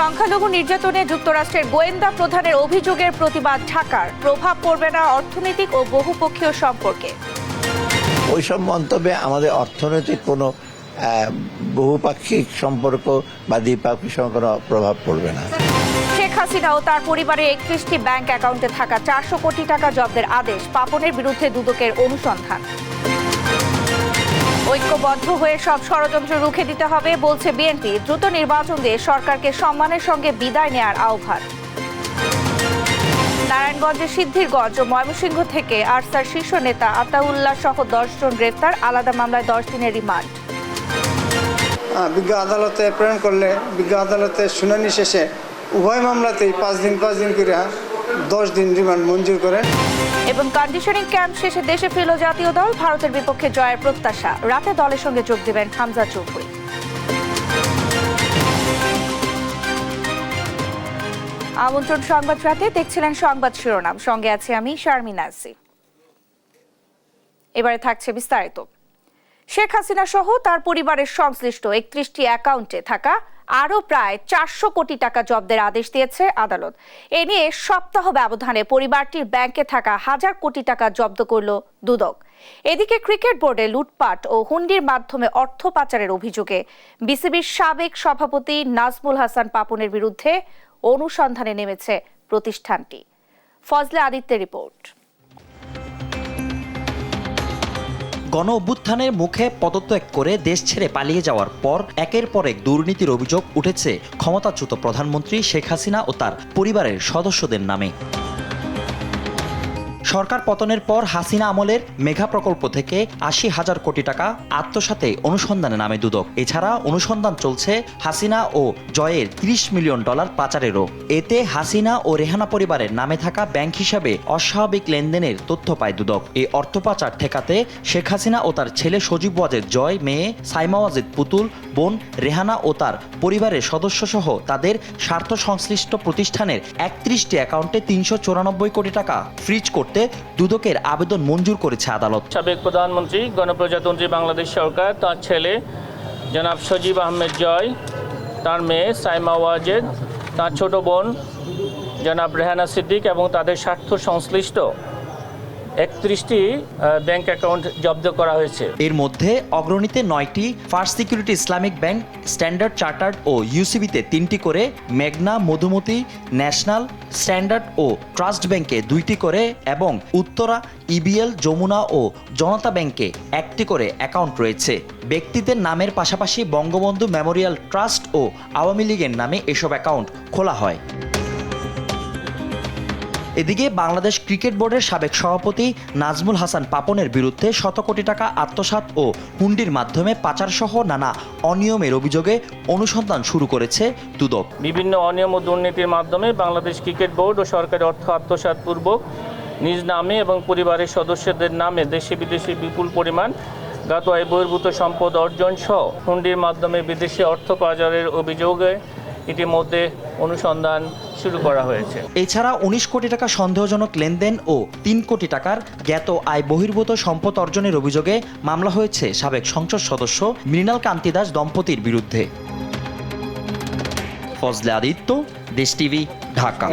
সংখ্যালঘু নির্যাতনে যুক্তরাষ্ট্রের গোয়েন্দা প্রধানের অভিযোগের প্রতিবাদ ঢাকার, প্রভাব পড়বে না অর্থনৈতিক ও বহুপক্ষীয় সম্পর্কে। ওইসব মন্তব্যে আমাদের অর্থনৈতিক কোনো বহুপাক্ষিক সম্পর্ক বা দ্বিপাক্ষিক সম্পর্ক প্রভাব পড়বে না। শেখ হাসিনা ও তার পরিবারের 31টি ব্যাংক অ্যাকাউন্টে থাকা 400 কোটি টাকা জব্দের আদেশ, পাপনের বিরুদ্ধে দুদকের অনুসন্ধান। ঐক্যবদ্ধ হয়ে সব ষড়যন্ত্র রুখে দিতে হবে বলছে বিএনপি, দ্রুত নির্বাচন দিয়ে সরকারকে সম্মানের সঙ্গে বিদায় নেয়ার আহ্বান। নারায়ণগঞ্জের সিদ্ধিরগঞ্জ ও ময়মনসিংহ থেকে আরসার শীর্ষ নেতা আতাউল্লাহ সহ 10 জন গ্রেফতার, আলাদা মামলায় 10 দিনের রিমান্ড। বিজ্ঞ আদালতে প্রেরণ করলে বিজ্ঞ আদালতের শুনানি শেষে উভয় মামলাতেই 5 দিন করে 10 দিন রিমান্ড মঞ্জুর করে। এবং কন্ডিশনিং ক্যাম্প শেষে দেশে ফিরল জাতীয় দল, ভারতের বিপক্ষে জয়ের প্রত্যাশা। রাতে দলের সঙ্গে যোগ দেবেন হামজা চৌধুরী। আমন্ত্রণ সংবাদ রাতে, দেখছিলেন সংবাদ শিরোনাম, সঙ্গে আছি আমি শারমিন নাসি। এবারে থাকছে বিস্তারিত। শেখ হাসিনা সহ তার পরিবারের সংশ্লিষ্ট 31টি অ্যাকাউন্টে থাকা আরও প্রায় 400 কোটি টাকা জব্দের আদেশ দিয়েছে আদালত। এ নিয়ে সপ্তাহ ব্যবধানে পরিবারটির ব্যাংকে থাকা হাজার কোটি টাকা জব্দ করল দুদক। এদিকে ক্রিকেট বোর্ডে লুটপাট ও হুন্ডির মাধ্যমে অর্থ পাচারের অভিযোগে বিসিবির সাবেক সভাপতি নাজমুল হাসান পাপনের বিরুদ্ধে অনুসন্ধানে নেমেছে প্রতিষ্ঠানটি। ফজলে আদিত্যের রিপোর্ট। গণ অভ্যুত্থানের মুখে পদত্যাগ করে দেশ ছেড়ে পালিয়ে যাওয়ার পর একের পর এক দুর্নীতির অভিযোগ উঠেছে ক্ষমতাচ্যুত প্রধানমন্ত্রী শেখ হাসিনা ও তার পরিবারের সদস্যদের নামে। সরকার পতনের পর হাসিনা আমলের মেঘা প্রকল্প থেকে 80,000 কোটি টাকা আত্মসাতে অনুসন্ধানে নামে দুদক। এছাড়া অনুসন্ধান চলছে হাসিনা ও জয়ের $30 মিলিয়ন পাচারেরও। এতে হাসিনা ও রেহানা পরিবারের নামে থাকা ব্যাংক হিসাবে অস্বাভাবিক লেনদেনের তথ্য পায় দুদক। এই অর্থ পাচার ঠেকাতে শেখ হাসিনা ও তার ছেলে সজীব ওয়াজেদ জয়, মেয়ে সাইমা ওয়াজেদ পুতুল, বোন রেহানা ও তার পরিবারের সদস্য সহ তাদের স্বার্থ সংশ্লিষ্ট প্রতিষ্ঠানের 31টি অ্যাকাউন্টে 394 কোটি টাকা ফ্রিজ করতে দুদকের আবেদন মঞ্জুর করেছে আদালত। সাবেক প্রধানমন্ত্রী গণপ্রজাতন্ত্রী বাংলাদেশ সরকার, তার ছেলে জনাব সজীব আহমেদ জয়, তার মেয়ে সাইমা ওয়াজেদ, তার ছোট বোন জনাব রেহানা সিদ্দিক এবং তাদের স্বার্থ সংশ্লিষ্ট 31টি ব্যাংক অ্যাকাউন্ট জব্দ করা হয়েছে। এর মধ্যে অগ্রণীতে 9টি, first security Islamic bank, standard chartered ও ইউসিবিতে 3টি করে, মেঘনা, মধুমতি, ন্যাশনাল, স্ট্যান্ডার্ড ও ট্রাস্ট ব্যাংকে 2টি করে এবং উত্তরা, ইবিএল, যমুনা ও জনতা ব্যাংকে 1টি করে অ্যাকাউন্ট রয়েছে। ব্যক্তিদের নামের পাশাপাশি বঙ্গবন্ধু মেমোরিয়াল ট্রাস্ট ও আওয়ামী লীগের নামে এসব অ্যাকাউন্ট খোলা হয়। এদিকে বাংলাদেশ ক্রিকেট বোর্ডের সাবেক সভাপতি নাজমুল হাসান পাপনের বিরুদ্ধে শত কোটি টাকা আত্মসাৎ ও হুন্ডির মাধ্যমে পাচারসহ নানা অনিয়মের অভিযোগে অনুসন্ধান শুরু করেছে দুদক। বিভিন্ন অনিয়ম ও দুর্নীতির মাধ্যমে বাংলাদেশ ক্রিকেট বোর্ড ও সরকারি অর্থ আত্মসাৎপূর্বক নিজ নামে এবং পরিবারের সদস্যদের নামে দেশে বিদেশে বিপুল পরিমাণ জ্ঞাত আয় বহির্ভূত সম্পদ অর্জন সহ হুন্ডির মাধ্যমে বিদেশে অর্থ পাচারের অভিযোগে ইতিমধ্যে অনুসন্ধান শুরু করা হয়েছে। এছাড়া 19 কোটি টাকা সন্দেহজনক লেনদেন ও 3 কোটি টাকার জ্ঞাত আয় বহির্ভূত সম্পদ অর্জনের অভিযোগে মামলা হয়েছে সাবেক সংসদ সদস্য মৃণাল কান্তি দাস দম্পতির বিরুদ্ধে। ফজলে আদিত্য, দেশ টিভি, ঢাকা।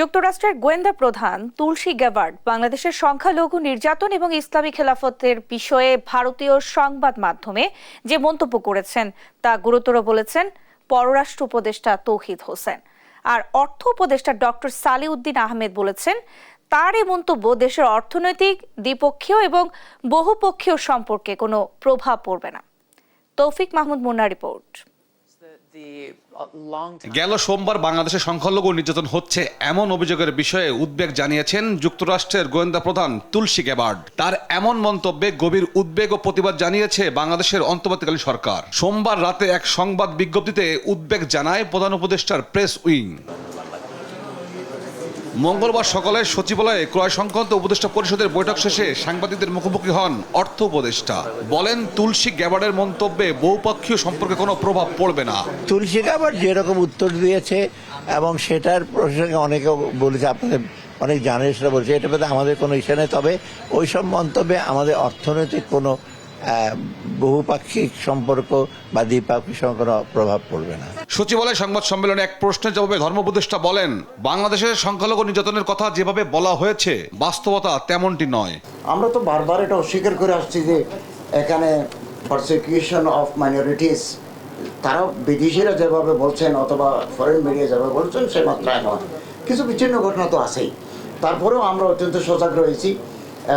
যুক্তরাষ্ট্রের গোয়েন্দা প্রধান তুলসী গ্যাবার্ড বাংলাদেশের সংখ্যালঘু নির্যাতন এবং ইসলামী খেলাফতের বিষয়ে ভারতীয় সংবাদ মাধ্যমে যে মন্তব্য করেছেন তা গুরুতর বলেছেন পররাষ্ট্র উপদেষ্টা তৌহিদ হোসেন। আর অর্থ উপদেষ্টা ডক্টর সালিউদ্দিন আহমেদ বলেছেন তার এই মন্তব্য দেশের অর্থনৈতিক, দ্বিপক্ষীয় এবং বহুপক্ষীয় সম্পর্কে কোনো প্রভাব পড়বে না। তৌফিক মাহমুদ মুন্নার রিপোর্ট। গেল সোমবার বাংলাদেশে সংখ্যালঘু নির্যাতন হচ্ছে এমন অভিযোগের বিষয়ে উদ্বেগ জানিয়েছেন যুক্তরাষ্ট্রের গোয়েন্দা প্রধান তুলসী গ্যাবার্ড। তার এমন মন্তব্যে গভীর উদ্বেগ ও প্রতিবাদ জানিয়েছে বাংলাদেশের অন্তর্বর্তীকালীন সরকার। সোমবার রাতে এক সংবাদ বিজ্ঞপ্তিতে উদ্বেগ জানায় প্রধান উপদেষ্টার প্রেস উইং। মঙ্গলবার সকালে সচিবালয়ে ক্রয় সংক্রান্ত উপদেষ্টা পরিষদের বৈঠক শেষে সাংবাদিকদের মুখোমুখি হন অর্থ উপদেষ্টা। বলেন তুলসী গ্যাবার্ডের মন্তব্যে বহুপক্ষীয় সম্পর্কে কোনো প্রভাব পড়বে না। তুলসী গ্যাবার্ড যেরকম উত্তর দিয়েছে এবং সেটার প্রসঙ্গে অনেকে বলেছে, আপনাদের অনেক জার্নালিস্টরা বলছে, এটা পেতে আমাদের কোনো ইস্যু নেই। তবে ওইসব মন্তব্যে আমাদের অর্থনৈতিক কোনো বহুপাক্ষিক সম্পর্ক বা দ্বিপাক্ষিক সম্পর্ক কোনো প্রভাব পড়বে না। সচিবালয় সংবাদ সম্মেলনে এক প্রশ্নের জবাবে ধর্ম উপদেষ্টা বলেন, বাংলাদেশের সংখ্যালঘু নির্যাতনের কথা যেভাবে বলা হয়েছে বাস্তবতা তেমনটি নয়। আমরা তো বারবার এটা অস্বীকার করে আসছি যে এখানে পারসিকিউশন অফ মাইনরিটিস তারা বিদেশিরা যেভাবে বলছেন অথবা ফরেন মিডিয়া যেভাবে বলছেন সে মাত্রায় নয়, কিছু বিচ্ছিন্ন ঘটনা তো আছেই। তারপরেও আমরা অত্যন্ত সজাগ রয়েছি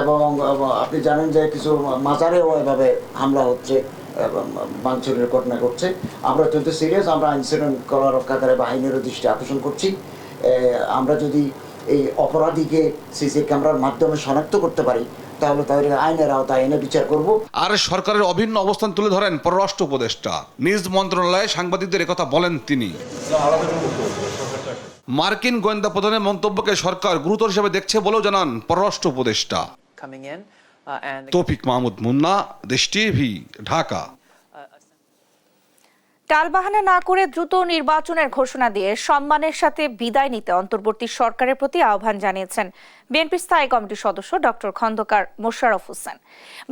এবং আপনি জানেন যে কিছু মাজারেও এভাবে হামলা হচ্ছে, ভাঙচুরের ঘটনা ঘটছে। আমরা অত্যন্ত সিরিয়াস, আমরা আইন শৃঙ্খলা রক্ষাকারী বাহিনীরও দৃষ্টি আকর্ষণ করছি। আমরা যদি এই অপরাধীকে সিসি ক্যামেরার মাধ্যমে শনাক্ত করতে পারি তাহলে তাদের আইনের আওতায় এনে বিচার করব। আর সরকারের অভিন্ন অবস্থান তুলে ধরেন পররাষ্ট্র উপদেষ্টা। নিজ মন্ত্রণালয়ে সাংবাদিকদের একথা বলেন তিনি। মার্কিন গোয়েন্দা প্রধানের মন্তব্যকে সরকার গুরুতর হিসেবে দেখছে বলেও জানান পররাষ্ট্র উপদেষ্টা। তৌফিক মাহমুদ মুন্না, দেশ টিভি, ঢাকা। টালবাহানা না করে দ্রুত নির্বাচনের ঘোষণা দিয়ে সম্মানের সাথে বিদায় নিতে অন্তর্বর্তী সরকারের প্রতি আহ্বান জানিয়েছেন বিএনপির স্থায়ী কমিটির সদস্য ডক্টর খন্দকার মোশাররফ হোসেন।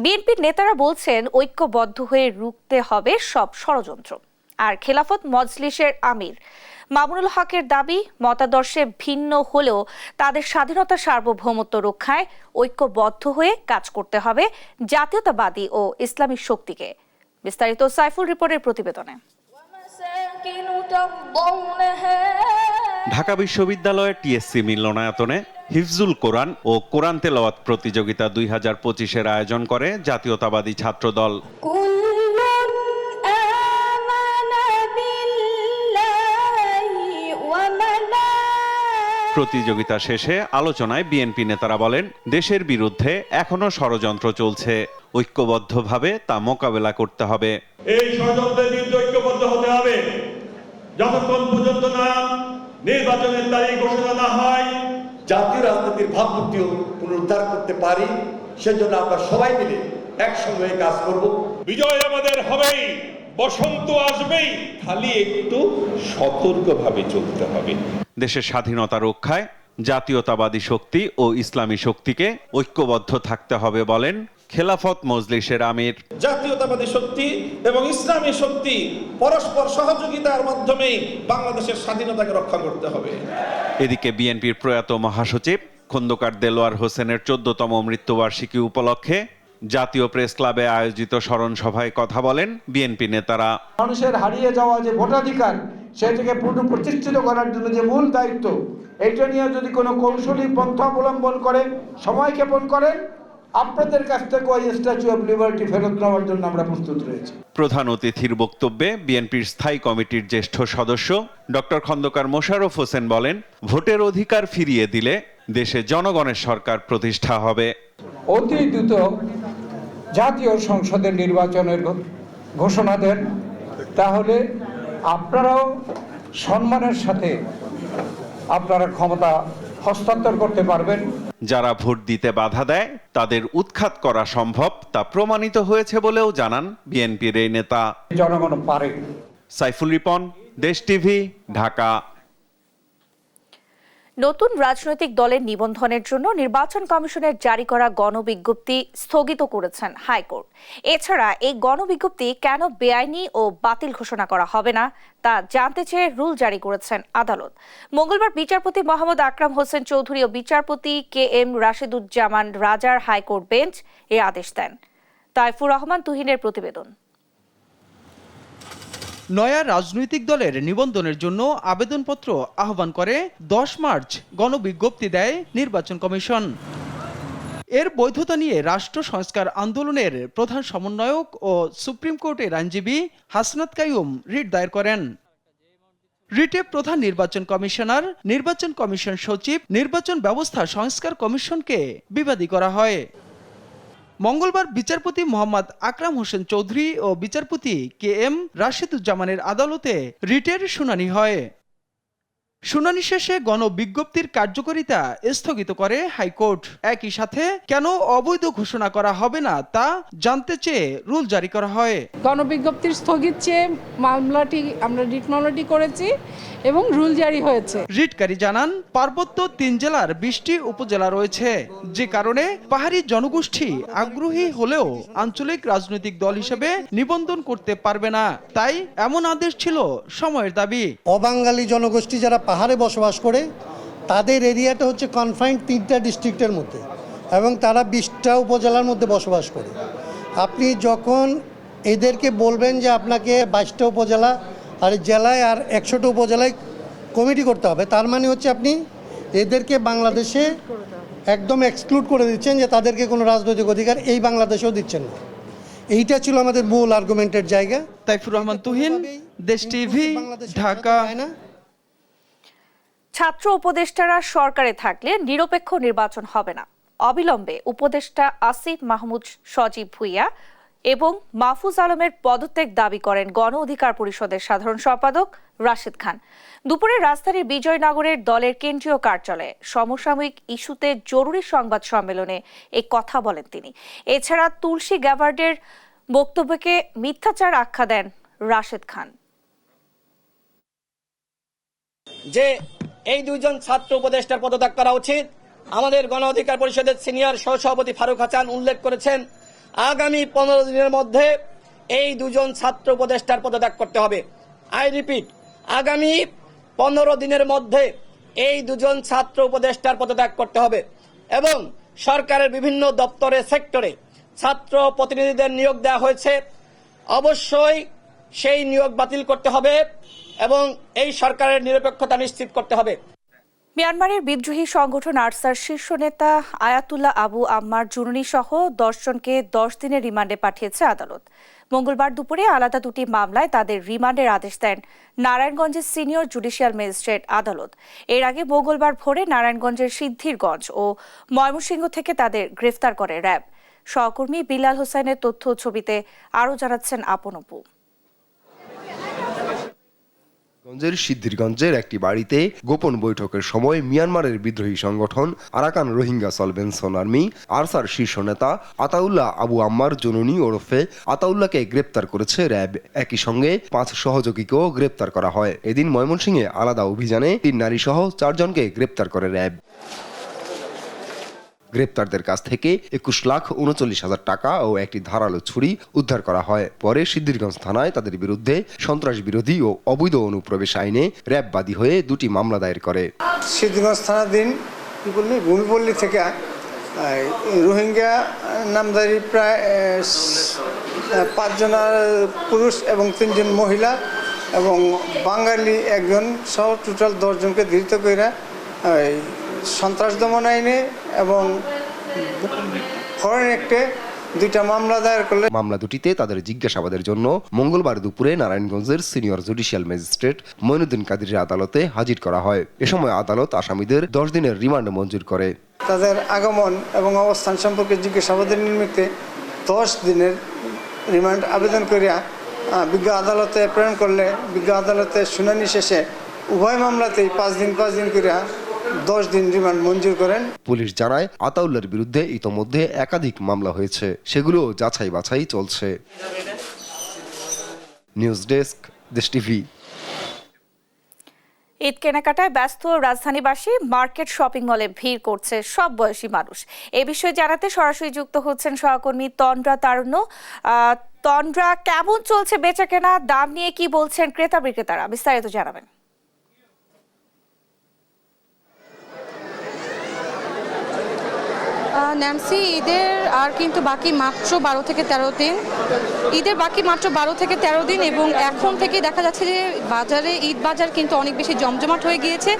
বিএনপির নেতারা বলছেন ঐক্যবদ্ধ হয়ে রুখতে হবে সব ষড়যন্ত্র। আর খেলাফত মজলিসের আমির মামুনুল হকের দাবি, মতাদর্শে ভিন্ন হলেও তাদের স্বাধীনতা সার্বভৌমত্ব রক্ষায় ঐক্যবদ্ধ হয়ে কাজ করতে হবে জাতীয়তাবাদী ও ইসলামী শক্তিকে। বিস্তারিত সাইফুল রিপোর্টের প্রতিবেদনে। ঢাকা বিশ্ববিদ্যালয়ের টিএসসি মিলনায়তনে হিফজুল কোরআন ও কোরআন তেলাওয়াত প্রতিযোগিতা 2025-এর আয়োজন করে জাতীয়তাবাদী ছাত্রদল। প্রতিযোগিতা শেষে আলোচনায় বিএনপি নেতারা বলেন, দেশের বিরুদ্ধে এখনো ষড়যন্ত্র চলছে, ঐক্যবদ্ধভাবে তা মোকাবেলা করতে হবে। এই ষড়যন্ত্রের বিরুদ্ধে ঐক্যবদ্ধ হতে হবে। যতক্ষণ পর্যন্ত না নির্বাচনের তারিখ ঘোষণা না হয়, জাতীয় রাজনীতির ভাবমূর্তি পুনরুদ্ধার করতে পারি, সেজন্য আমরা সবাই মিলে একসঙ্গে কাজ করব। বিজয় আমাদের হবেই, বসন্ত আসবেই, খালি একটু সতর্কভাবে চলতে হবে। দেশের স্বাধীনতা রক্ষায় জাতীয়তাবাদী শক্তি ও ইসলামী শক্তিকে ঐক্যবদ্ধ থাকতে হবে বলেন খেলাফত মজলিসের আমির। জাতীয়তাবাদী শক্তি এবং ইসলামী শক্তি পরস্পর সহযোগিতার মাধ্যমে বাংলাদেশের স্বাধীনতাকে রক্ষা করতে হবে। এদিকে বিএনপির প্রয়াত মহাসচিব খন্দকার দেলোয়ার হোসেনের 14তম মৃত্যুবার্ষিকী উপলক্ষে জাতীয় প্রেস ক্লাবে আয়োজিত স্মরণ সভায় কথা বলেন বিএনপি নেতারা। মানুষের হারিয়ে যাওয়া যে ভোটাধিকার সেটাকে পুনঃপ্রতিষ্ঠিত করার জন্য যে মূল দায়িত্ব, এটা নিয়ে যদি কোনো কৌশলী পন্থা অবলম্বন করে, সময় ক্ষেপণ করেন, আপনাদের কাছ থেকে ওই স্ট্যাচু অব লিবার্টি ফেরত নেওয়ার জন্য আমরা প্রস্তুত রয়েছি। প্রধান অতিথির বক্তব্যে বিএনপির স্থায়ী কমিটির জ্যেষ্ঠ সদস্য ডক্টর খন্দকার মোশাররফ হোসেন বলেন, ভোটের অধিকার ফিরিয়ে দিলে দেশে জনগণের সরকার প্রতিষ্ঠা হবে। অতি দ্রুত জাতীয় সংসদের নির্বাচনের ঘোষণা দেন, তাহলে আপনারাও সম্মানের সাথে আপনারা ক্ষমতা হস্তান্তর করতে পারবেন। যারা ভোট দিতে বাধা দেয় তাদের উৎখাত করা সম্ভব, তা প্রমাণিত হয়েছে বলেও জানান বিএনপির এই নেতা। জনগণ পারে। সাইফুল রিপন, দেশ টিভি, ঢাকা। নতুন রাজনৈতিক দলের নিবন্ধনের জন্য নির্বাচন কমিশনের জারি করা গণবিজ্ঞপ্তি স্থগিত করেছেন হাইকোর্ট। এছাড়া এই গণবিজ্ঞপ্তি কেন বেআইনি ও বাতিল ঘোষণা করা হবে না তা জানতে চেয়ে রুল জারি করেছেন আদালত। মঙ্গলবার বিচারপতি মোহাম্মদ আকরাম হোসেন চৌধুরী ও বিচারপতি KM রাশেদুজ্জামান রাজার হাইকোর্ট বেঞ্চ এ আদেশ দেন। তাইফুর রহমান তুহিনের প্রতিবেদন। নয়া রাজনৈতিক দলের নিবন্ধনের জন্য আবেদনপত্র আহ্বান করে 10 মার্চ গণবিজ্ঞপ্তি দেয় নির্বাচন কমিশন। এর বৈধতা নিয়ে রাষ্ট্র সংস্কার আন্দোলনের প্রধান সমন্বয়ক ও সুপ্রিম কোর্টের আইনজীবী হাসনাত কাইয়ুম রিট দায়ের করেন। রিটে প্রধান নির্বাচন কমিশনার, নির্বাচন কমিশন সচিব, নির্বাচন ব্যবস্থা সংস্কার কমিশনকে বিবাদী করা হয়। মঙ্গলবার বিচারপতি মোহাম্মদ আকরাম হোসেন চৌধুরী ও বিচারপতি KM রাশেদুজ্জামানের আদালতে রিটের শুনানি হয়। শুনানি শেষে গণবিজ্ঞপ্তির কার্যকারিতা স্থগিত করে হাইকোর্ট। একই সাথে কেন অবৈধ ঘোষণা করা হবে না তা জানতে চেয়ে রুল জারি করা হয়। গণবিজ্ঞপ্তির স্থগিত চেয়ে মামলাটি আমরা রিট মামলাটি করেছি এবং রুল জারি হয়েছে। রিটকারী জানান, পার্বত্য 3 জেলার 20টি উপজেলা রয়েছে, যে কারণে পাহাড়ি জনগোষ্ঠী আগ্রহী হলেও আঞ্চলিক রাজনৈতিক দল হিসেবে নিবন্ধন করতে পারবে না। তাই এমন আদেশ ছিল সময়ের দাবি। অবাঙালি জনগোষ্ঠী যারা পাহাড়ে বসবাস করে তাদের এরিয়াটা হচ্ছে কনফাইন্ড 3টা ডিস্ট্রিক্টের মধ্যে এবং তারা 20টা উপজেলার মধ্যে বসবাস করে। আপনি যখন এদেরকে বলবেন যে আপনাকে 22টা উপজেলা আর জেলায় আর 100টা উপজেলায় কমিটি করতে হবে, তার মানে হচ্ছে আপনি এদেরকে বাংলাদেশে একদম এক্সক্লুড করে দিচ্ছেন, যে তাদেরকে কোনো রাজনৈতিক অধিকার এই বাংলাদেশেও দিচ্ছেন না। এইটা ছিল আমাদের মূল আর্গুমেন্টের জায়গা। তাইফুর রহমান তুহিন, দেশ টিভি, ঢাকা। ছাত্র উপদেষ্টারা সরকারে থাকলে নিরপেক্ষ নির্বাচন হবে না। অবিলম্বে উপদেষ্টা আসিফ মাহমুদ সজীব ভুইয়া এবং মাহফুজ আলমের পদত্যাগ দাবি করেন গণ অধিকার পরিষদের সাধারণ সম্পাদক রাশেদ খান। দুপুরে রাজধানীর বিজয়নগরের দলের কেন্দ্রীয় কার্যালয়ে সমসাময়িক ইস্যুতে জরুরি সংবাদ সম্মেলনে এই কথা বলেন তিনি। এছাড়া তুলসী গ্যাবার্ডের বক্তব্যকে মিথ্যাচার আখ্যা দেন রাশেদ খান। যে এই দুইজন ছাত্র উপদেষ্টার পদত্যাগ করা উচিত। আমাদের গণ অধিকার পরিষদের সিনিয়র সহসভাপতি ফারুক হাসান উল্লেখ করেছেন, আগামী 15 দিনের মধ্যে এই দুজন ছাত্র উপদেষ্টার পদত্যাগ করতে হবে। আই রিপিট, আগামী 15 দিনের মধ্যে এই দুজন ছাত্র উপদেষ্টার পদত্যাগ করতে হবে এবং সরকারের বিভিন্ন দপ্তরে সেক্টরে ছাত্র প্রতিনিধিদের নিয়োগ দেওয়া হয়েছে, অবশ্যই সেই নিয়োগ বাতিল করতে হবে এবং এই সরকারের নিরপেক্ষতা নিশ্চিত করতে হবে। মিয়ানমারের বিদ্রোহী সংগঠন আরসার শীর্ষ নেতা আয়াতুল্লাহ আবু আম্মার জুনুনি সহ 10 জনকে 10 দিনের রিমান্ডে পাঠিয়েছে আদালত। মঙ্গলবার দুপুরে আলাদা দুটি মামলায় তাদের রিমান্ডের আদেশ দেন নারায়ণগঞ্জের সিনিয়র জুডিশিয়াল ম্যাজিস্ট্রেট আদালত। এর আগে মঙ্গলবার ভোরে নারায়ণগঞ্জের সিদ্ধিরগঞ্জ ও ময়মনসিংহ থেকে তাদের গ্রেফতার করে র্যাব। সহকর্মী বিলাল হোসেনের তথ্য ছবিতে আরও জানাচ্ছেন আপন অপু। গঞ্জের সিদ্ধিরগঞ্জের একটি বাড়িতে গোপন বৈঠকের সময় মিয়ানমারের বিদ্রোহী সংগঠন আরাকান রোহিঙ্গা সলভেনশন আর্মি আরসার শীর্ষ নেতা আতাউল্লাহ আবু আম্মার জুনুনি ওরফে আতাউল্লাহকে গ্রেপ্তার করেছে র্যাব। একই সঙ্গে 5 সহযোগীকেও গ্রেপ্তার করা হয়। এদিন ময়মনসিংহে আলাদা অভিযানে 3 নারী সহ 4 জনকে গ্রেপ্তার করে র্যাব। গ্রেপ্তারদের কাছ থেকে 21,39,000 টাকা ও একটি ধারালো ছুরি উদ্ধার করা হয়। পরে সিদ্ধিরগঞ্জ থানায় তাদের বিরুদ্ধে সন্ত্রাস বিরোধী ও অবৈধ অনুপ্রবেশ আইনে র্যাব বাদী হয়ে 2টি মামলা দায়ের করে। সিদ্ধিরগঞ্জ থানাধীন ভূমিপল্লী থেকে রোহিঙ্গা নামধারী প্রায় 5 জন পুরুষ এবং 3 জন মহিলা এবং বাঙালি 1 জন সহ টোটাল 10 জনকে ধৃত করে সন্ত্রাস দমন আইনে এবং ফরেন অ্যাক্টে 2টা মামলা দায়ের করলে মামলা দুটিতে তাদের জিজ্ঞাসাবাদের জন্য মঙ্গলবার দুপুরে নারায়ণগঞ্জের সিনিয়র জুডিশিয়াল ম্যাজিস্ট্রেট মইনুদ্দিন কাদিরের আদালতে হাজির করা হয়। এ সময় আদালত আসামিদের 10 দিনের রিমান্ড মঞ্জুর করে। তাদের আগমন এবং অবস্থান সম্পর্কে জিজ্ঞাসাবাদের নিমিত্তে 10 দিনের রিমান্ড আবেদন করিয়া বিজ্ঞ আদালতে প্রেরণ করলে বিজ্ঞ আদালতে শুনানি শেষে উভয় মামলাতেই 5 দিন করিয়া 10 দিন রিমান্ড মঞ্জুর করেন। পুলিশ জানায় আতাউল্লাহর বিরুদ্ধে ইতোমধ্যে একাধিক মামলা হয়েছে, সেগুলো যাচাই বাছাই চলছে। নিউজ ডেস্ক, দেশ টিভি। ঈদ কেনাকাটায় ব্যস্ত রাজধানীবাসী। মার্কেট শপিং মলে ভিড় করছে সব বয়সী মানুষ। এ বিষয়ে জানাতে সরাসরি যুক্ত হচ্ছেন সহকর্মী তন্দ্রা তারুণ্য। তন্দ্রা, কেমন চলছে বেচাকেনা? দাম নিয়ে কি বলছেন ক্রেতা বিক্রেতারা? বিস্তারিত জানাবেন। ন্যান্সি, ঈদের আর কিন্তু বাকি মাত্র 12 থেকে 13 দিন। ঈদের বাকি মাত্র 12 থেকে 13 দিন এবং এখন থেকে দেখা যাচ্ছে যে বাজারে ঈদ বাজার কিন্তু অনেক বেশি জমজমাট হয়ে গিয়েছে।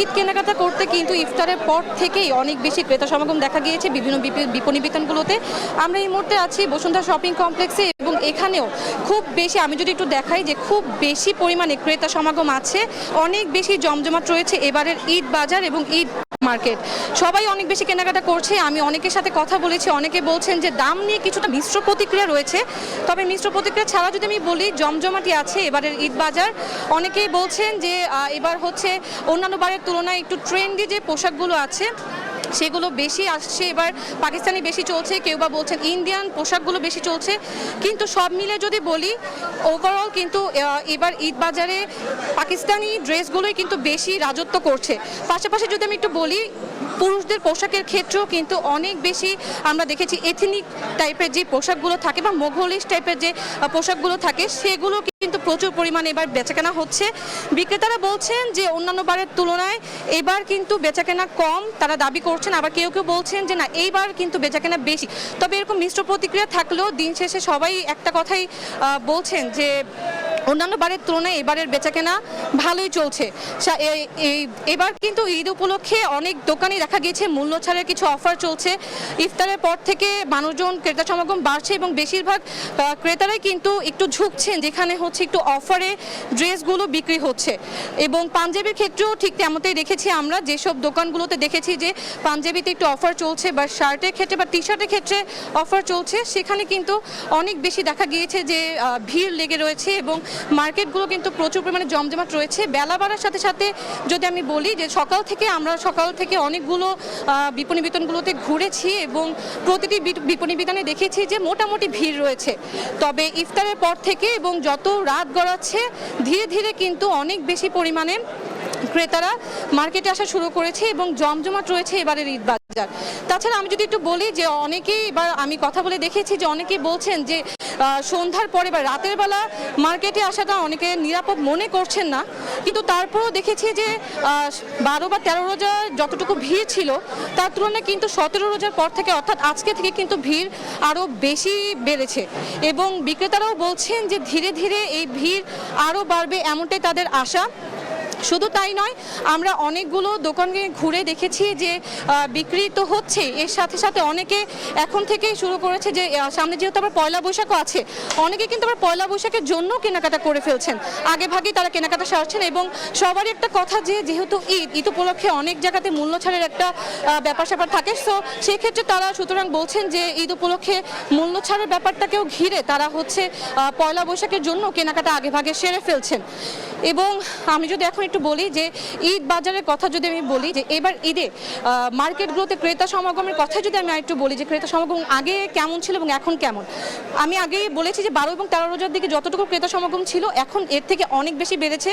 ঈদ কেনাকাটা করতে কিন্তু ইফতারের পর থেকেই অনেক বেশি ক্রেতা সমাগম দেখা গিয়েছে বিভিন্ন বিপণী বিতানগুলোতে। আমরা এই মুহূর্তে আছি বসুন্ধরা শপিং কমপ্লেক্সে এবং এখানেও খুব বেশি, আমি যদি একটু দেখাই, যে খুব বেশি পরিমাণে ক্রেতা সমাগম আছে, অনেক বেশি জমজমাট রয়েছে এবারের ঈদ বাজার এবং ঈদ মার্কেট। সবাই অনেক বেশি কেনাকাটা করছে। আমি অনেকের সাথে কথা বলেছি, অনেকে বলছেন যে দাম নিয়ে কিছুটা মিশ্র প্রতিক্রিয়া রয়েছে। তবে মিশ্র প্রতিক্রিয়া ছাড়া যদি আমি বলি, জমজমাটি আছে এবারের ঈদ বাজার। অনেকেই বলছেন যে এবার হচ্ছে অন্যান্য বারের তুলনায় একটু ট্রেন্ডি যে পোশাকগুলো আছে সেগুলো বেশি আসছে, এবার পাকিস্তানি বেশি চলছে, কেউ বা বলছেন ইন্ডিয়ান পোশাকগুলো বেশি চলছে। কিন্তু সব মিলে যদি বলি, ওভারঅল কিন্তু এবার ঈদ বাজারে পাকিস্তানি ড্রেসগুলোই কিন্তু বেশি রাজত্ব করছে। পাশাপাশি যদি আমি একটু বলি, পুরুষদের পোশাকের ক্ষেত্রেও কিন্তু অনেক বেশি আমরা দেখেছি এথনিক টাইপের যে পোশাকগুলো থাকে বা মোঘলিশ টাইপের যে পোশাকগুলো থাকে সেগুলো কিন্তু প্রচুর পরিমাণে এবার বেচাকেনা হচ্ছে। বিক্রেতারা বলছেন যে অন্যান্য বারের তুলনায় এবার কিন্তু বেচাকেনা কম, তারা দাবি করছেন। আবার কেউ কেউ বলছেন যে না, এইবার কিন্তু বেচাকেনা বেশি। তবে এরকম মিশ্র প্রতিক্রিয়া থাকলেও দিন শেষে সবাই একটা কথাই বলছেন যে অন্যান্য বারের তুলনায় এবারের বেচাকেনা ভালোই চলছে। এবার কিন্তু ঈদ উপলক্ষে অনেক দোকানে দেখা গিয়েছে মূল্য ছাড়ের কিছু অফার চলছে। ইফতারের পর থেকে মানুষজন ক্রেতা সমাগম বাড়ছে এবং বেশিরভাগ ক্রেতারাই কিন্তু একটু ঝুঁকছেন যেখানে হচ্ছে একটু অফারে ড্রেসগুলো বিক্রি হচ্ছে। এবং পাঞ্জাবির ক্ষেত্রেও ঠিক তেমনটাই দেখেছি আমরা, যেসব দোকানগুলোতে দেখেছি যে পাঞ্জাবিতে একটু অফার চলছে বা শার্টের ক্ষেত্রে বা টি শার্টের ক্ষেত্রে অফার চলছে, সেখানে কিন্তু অনেক বেশি দেখা গিয়েছে যে ভিড় লেগে রয়েছে এবং মার্কেটগুলো কিন্তু প্রচুর পরিমাণে জমজমাট রয়েছে। বেলা বাড়ার সাথে সাথে যদি আমি বলি যে সকাল থেকে অনেকগুলো বিপণী বিতানগুলোতে ঘুরেছি এবং প্রতিটি বিপণী বিতানে দেখেছি যে মোটামুটি ভিড় রয়েছে। তবে ইফতারের পর থেকে এবং যত রাত গড়াচ্ছে ধীরে ধীরে কিন্তু অনেক বেশি পরিমাণে ক্রেতারা মার্কেটে আসা শুরু করেছে এবং জমজমাট রয়েছে এবারের ঈদ বাজার। তাছাড়া আমি যদি একটু বলি যে অনেকেই, এবার আমি কথা বলে দেখেছি যে অনেকেই বলছেন যে সন্ধ্যার পরে বা রাতের বেলা মার্কেটে আসাটা অনেকে নিরাপদ মনে করছেন না। কিন্তু তারপরও দেখেছি যে 12 বা 13 রোজার যতটুকু ভিড় ছিল তার তুলনায় কিন্তু 17 রোজার পর থেকে অর্থাৎ আজকে থেকে কিন্তু ভিড় আরও বেশি বেড়েছে এবং বিক্রেতারাও বলছেন যে ধীরে ধীরে এই ভিড় আরও বাড়বে, এমনটাই তাদের আশা। শুধু তাই নয়, আমরা অনেকগুলো দোকানে ঘুরে দেখেছি যে বিক্রি তো হচ্ছে, এর সাথে সাথে অনেকে এখন থেকেই শুরু করেছে যে সামনে যেহেতু আবার পয়লা বৈশাখও আছে, অনেকে কিন্তু আবার পয়লা বৈশাখের জন্য কেনাকাটা করে ফেলছেন, আগে ভাগেই তারা কেনাকাটা সারছেন। এবং সবারই একটা কথা যে যেহেতু ঈদ উপলক্ষে অনেক জায়গাতে মূল্য ছাড়ের একটা ব্যাপার স্যাপার থাকে, সো সেক্ষেত্রে তারা সুতরাং বলছেন যে ঈদ উপলক্ষে মূল্য ছাড়ের ব্যাপারটাকেও ঘিরে তারা হচ্ছে পয়লা বৈশাখের জন্য কেনাকাটা আগে ভাগে সেরে ফেলছেন। এবং আমি যদি এখন একটু বলি যে ঈদ বাজারের কথা যদি আমি বলি যে এবার ঈদে মার্কেটগুলোতে ক্রেতা সমাগমের কথা যদি আমি একটু বলি যে ক্রেতা সমাগম আগে কেমন ছিল এবং এখন কেমন। আমি আগেই বলেছি যে 12 এবং 13 রোজার দিকে যতটুকু ক্রেতা সমাগম ছিল এখন এর থেকে অনেক বেশি বেড়েছে।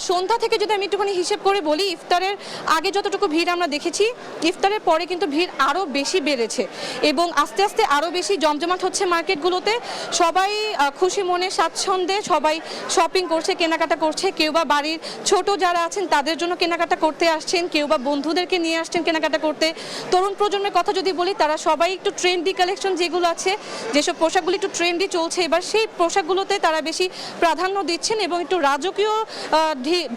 সন্ধ্যা থেকে যদি আমি একটুখানি হিসেব করে বলি, ইফতারের আগে যতটুকু ভিড় আমরা দেখেছি, ইফতারের পরে কিন্তু ভিড় আরও বেশি বেড়েছে এবং আস্তে আস্তে আরও বেশি জমজমাট হচ্ছে মার্কেটগুলোতে। সবাই খুশি মনে স্বাচ্ছন্দ্যে সবাই শপিং করছে, কেনাকাটা করছে। কেউ বা বাড়ির ছোট যারা আছেন তাদের জন্য কেনাকাটা করতে আসছেন, কেউ বা বন্ধুদেরকে নিয়ে আসছেন কেনাকাটা করতে। তরুণ প্রজন্মের কথা যদি বলি, তারা সবাই একটু ট্রেন্ডি কালেকশন যেগুলো আছে, যেসব পোশাকগুলি একটু ট্রেন্ডি চলছে এবার, সেই পোশাকগুলোতে তারা বেশি প্রাধান্য দিচ্ছেন এবং একটু রাজকীয়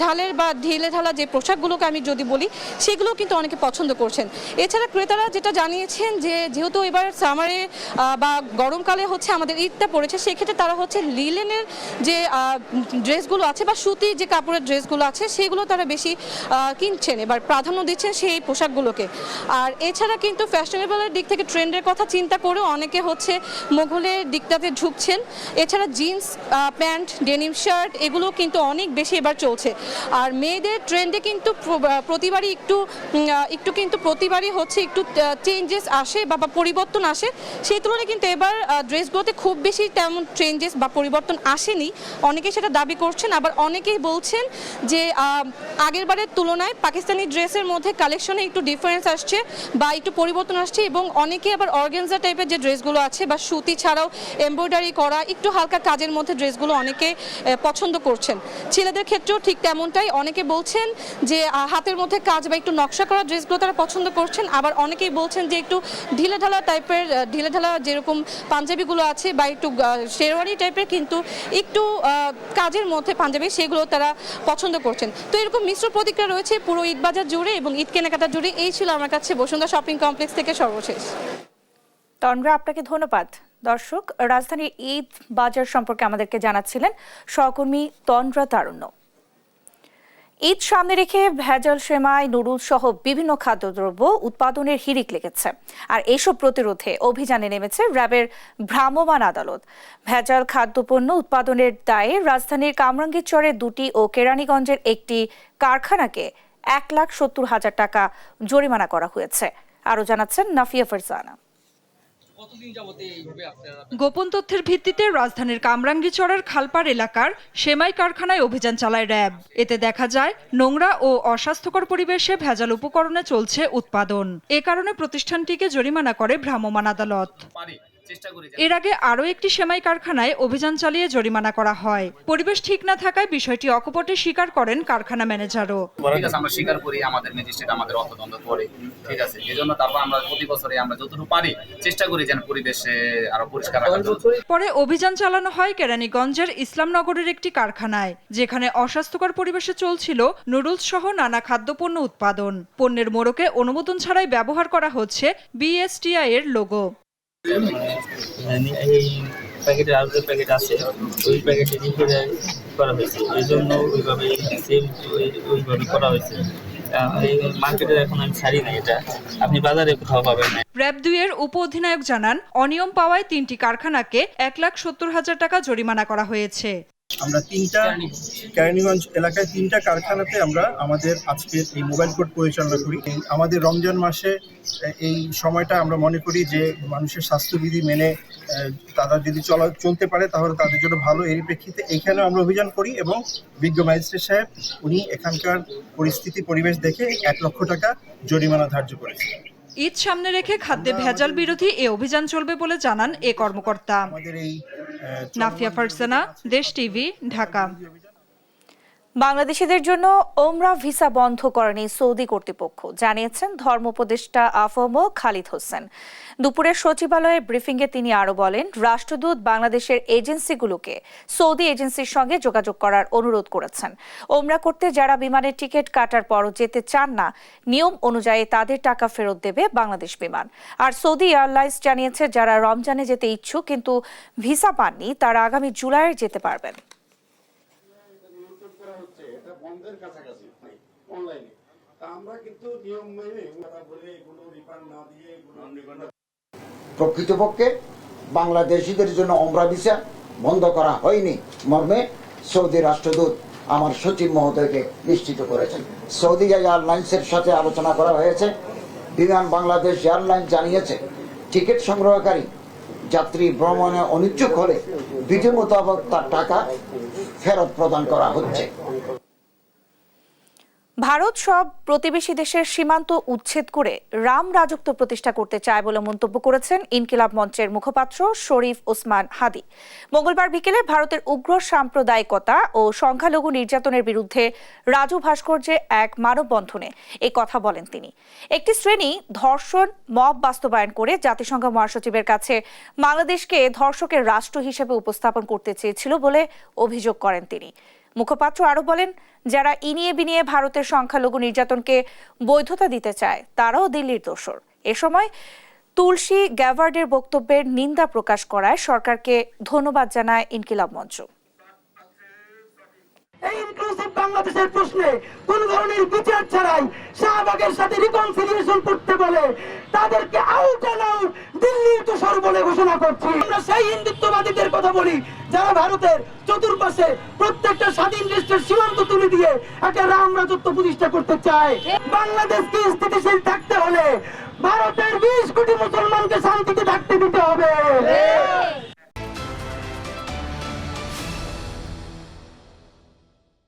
ঢালের বা ঢিলে ঢালা যে পোশাকগুলোকে আমি যদি বলি সেগুলো কিন্তু অনেকে পছন্দ করছেন। এছাড়া ক্রেতারা যেটা জানিয়েছেন যে যেহেতু এবার সামারে বা গরমকালে হচ্ছে আমাদের ঈদটা পড়েছে, সেক্ষেত্রে তারা হচ্ছে লিলেনের যে ড্রেসগুলো আছে বা সুতির যে কাপড়ের ড্রেসগুলো আছে সেগুলো তারা বেশি কিনছেন, এবার প্রাধান্য দিচ্ছেন সেই পোশাকগুলোকে। আর এছাড়া কিন্তু ফ্যাশনেবলের দিক থেকে ট্রেন্ডের কথা চিন্তা করেও অনেকে হচ্ছে মোঘলের দিকটাতে ঝুঁকছেন। এছাড়া জিন্স প্যান্ট, ডেনিম শার্ট এগুলো কিন্তু অনেক বেশি এবার চলছে। আর মেয়েদের ট্রেন্ডে কিন্তু প্রতিবারই হচ্ছে একটু চেঞ্জেস আসে বা পরিবর্তন আসে, সেই তুলনায় কিন্তু এবার ড্রেসগুলোতে খুব বেশি তেমন চেঞ্জেস বা পরিবর্তন আসেনি। অনেকে সেটা দাবি করছেন, আবার অনেকেই বলছেন যে আগের বারের তুলনায় পাকিস্তানি ড্রেসের মধ্যে কালেকশনে একটু ডিফারেন্স আসছে বা একটু পরিবর্তন আসছে এবং অনেকে আবার অর্গানজা টাইপের যে ড্রেসগুলো আছে বা সুতি ছাড়াও এমব্রয়ডারি করা একটু হালকা কাজের মধ্যে ড্রেসগুলো অনেকে পছন্দ করছেন। ছেলেদের ক্ষেত্রেও ঠিক তেমনটাই, অনেকে বলছেন যে হাতের মধ্যে কাজ বা একটু নকশা করা ড্রেসগুলো তারা পছন্দ করছেন, আবার অনেকেই বলছেন যে একটু ঢিলেঢালা টাইপের ঢিলেঢালা যেরকম পাঞ্জাবিগুলো আছে বা একটু শেরওয়ানি টাইপের কিন্তু একটু কাজের মধ্যে পাঞ্জাবি সেগুলো তারা পছন্দ করছেন। তো এরকম মিশ্র প্রতিক্রিয়া রয়েছে পুরো ঈদ বাজার জুড়ে এবং ঈদ কেনাকাটা জুড়ে। এই ছিল আমার কাছে বসুন্ধরা শপিং কমপ্লেক্স থেকে সর্বশেষ। তন্দ্রা, আপনাকে ধন্যবাদ। দর্শক, রাজধানীর ঈদ বাজার সম্পর্কে আমাদেরকে জানাচ্ছিলেন সহকর্মী তন্দ্রা তারুণ্য। ঈদ সামনে রেখে ভেজাল সেমাই, নুডলস সহ বিভিন্ন খাদ্যদ্রব্য উৎপাদনের হিড়িক লেগেছে। আর এইসব প্রতিরোধে অভিযানে নেমেছে র্যাবের ভ্রাম্যমাণ আদালত। ভেজাল খাদ্যপণ্য উৎপাদনের দায়ে রাজধানীর কামরাঙ্গীরচরের 2টি ও কেরানীগঞ্জের একটি কারখানাকে 1,70,000 টাকা জরিমানা করা হয়েছে। আরও জানাচ্ছেন নাফিয়া ফারজানা। গোপন তথ্যের ভিত্তিতে রাজধানীর কামরাঙ্গীরচরের খালপাড় এলাকার সেমাই কারখানায় অভিযান চালায় র্যাব। এতে দেখা যায় নোংরা ও অস্বাস্থ্যকর পরিবেশে ভেজাল উপকরণে চলছে উৎপাদন। এ কারণে প্রতিষ্ঠানটিকে জরিমানা করে ভ্রাম্যমাণ আদালত। এর আগে আরও একটি সেমাই কারখানায় অভিযান চালিয়ে জরিমানা করা হয়। পরিবেশ ঠিক না থাকায় বিষয়টি অকপটে স্বীকার করেন কারখানা ম্যানেজারও। আমরা স্বীকার করি, আমাদের ম্যাজিস্ট্রেট আমাদের অর্থদণ্ড করে, ঠিক আছে। এজন্য তারপর আমরা প্রতি বছরে আমরা যতটুকু পারি চেষ্টা করি যেন পরিবেশে আরো পরিষ্কার রাখা যায়। পরে অভিযান চালানো হয় কেরানীগঞ্জের ইসলামনগরের একটি কারখানায়, যেখানে অস্বাস্থ্যকর পরিবেশে চলছিল নুডলস সহ নানা খাদ্যপণ্য উৎপাদন। পণ্যের মোড়কে অনুমোদন ছাড়াই ব্যবহার করা হচ্ছে BSTI এর লোগো। এই প্যাকেটের আর যে প্যাকেট আছে ওই প্যাকেটে রিফিল করা হয়েছে, এই জন্য ওইভাবে করা হয়েছে। মার্কেটে এখন আমি ছাড়ি না, এটা আপনি বাজারে কোথাও পাবেন না। র্যাব 2 এর উপ অধিনায়ক জানান, অনিয়ম পাওয়ায় 3টি কারখানাকে 1,70,000 টাকা জরিমানা করা হয়েছে। আমরা কেরানীগঞ্জ এলাকায় 3টা কারখানাতে আমরা আমাদের আজকের এই মোবাইল কোর্ট পরিচালনা করি। আমাদের রমজান মাসে এই সময়টা আমরা মনে করি যে মানুষের স্বাস্থ্যবিধি মেনে তারা যদি চলতে পারে তাহলে তাদের জন্য ভালো। এর প্রেক্ষিতে এইখানেও আমরা অভিযান করি এবং বিজ্ঞ ম্যাজিস্ট্রেট সাহেব উনি এখানকার পরিস্থিতি পরিবেশ দেখে 1 লক্ষ টাকা জরিমানা ধার্য করেছেন। ঈদ সামনে রেখে খাদ্যে ভেজাল বিরোধী এ অভিযান চলবে বলে জানান এ কর্মকর্তা। নাফিয়া ফারজানা, দেশ টিভি, ঢাকা। বাংলাদেশিদের জন্য ওমরা ভিসা বন্ধ করেনি সৌদি কর্তৃপক্ষ, জানিয়েছেন ধর্ম উপদেষ্টা আফম খালিদ হোসেন। দুপুরের সচিবালয়ের ব্রিফিংয়ে তিনি আরও বলেন, রাষ্ট্রদূত বাংলাদেশের এজেন্সিগুলোকে সৌদি এজেন্সির সঙ্গে যোগাযোগ করার অনুরোধ করেছেন। ওমরা করতে যারা বিমানের টিকিট কাটার পরও যেতে চান না, নিয়ম অনুযায়ী তাদের টাকা ফেরত দেবে বাংলাদেশ বিমান। আর সৌদি এয়ারলাইন্স জানিয়েছে, যারা রমজানে যেতে ইচ্ছুক কিন্তু ভিসা পাননি তারা আগামী জুলাইয়ে যেতে পারবেন। প্রকৃতপক্ষে বাংলাদেশিদের জন্য ওমরা ভিসা বন্ধ করা হয়নি মর্মে সৌদি রাষ্ট্রদূত আমার সচিব মহোদয়কে নিশ্চিত করেছেন। সৌদি এয়ারলাইন্সের সাথে আলোচনা করা হয়েছে। বিমান বাংলাদেশ এয়ারলাইন্স জানিয়েছে, টিকিট সংগ্রহকারী যাত্রী ভ্রমণে অনিচ্ছুক হলে বিধি মোতাবেক তার টাকা ফেরত প্রদান করা হচ্ছে। ভারত সব প্রতিবেশী দেশের সীমান্ত উচ্ছেদ করে রাম রাজত্ব প্রতিষ্ঠা করতে চায় বলে মন্তব্য করেছেন ইনকিলাব মঞ্চের মুখপাত্র শরীফ ওসমান হাদি। মঙ্গলবার বিকেলে ভারতের উগ্র সাম্প্রদায়িকতা ও সংখ্যালঘু নির্যাতনের বিরুদ্ধে রাজু ভাস্কর্যে এক মানববন্ধনে এই কথা বলেন তিনি। একটি শ্রেণী ধর্ষণ মব বাস্তবায়ন করে জাতিসংঘ মহাসচিবের কাছে বাংলাদেশকে ধর্ষকের রাষ্ট্র হিসেবে উপস্থাপন করতে চেয়েছিল বলে অভিযোগ করেন তিনি। মুখপাত্র আরও বলেন, যারা ইনিয়ে বিনিয়ে ভারতের সংখ্যালঘু নির্যাতনকে বৈধতা দিতে চায় তারাও দিল্লির দোসর। এ সময় তুলসী গ্যাভার্ডের বক্তব্যের নিন্দা প্রকাশ করায় সরকারকে ধন্যবাদ জানায় ইনকিলাব মঞ্চ। এই ইনক্লুসিভ বাংলাদেশের প্রশ্নে কোন ধরনের বিচার ছাড়াই শাহবাগের সাথে রিকনসিলিয়েশন করতে বলে তাদেরকে আউট এন্ড আউট দিল্লির দোসর বলে ঘোষণা করছি। আমরা সেই হিন্দুত্ববাদীদের কথা বলি যারা ভারতের চতুর্পাশে প্রত্যেকটা স্বাধীন রাষ্ট্রের সীমান্ত তুলে দিয়ে একটা রাম রাজত্ব প্রতিষ্ঠা করতে চায়। বাংলাদেশকে স্থিতিশীল থাকতে হলে ভারতের 20 কোটি মুসলমানকে শান্তিতে থাকতে দিতে হবে।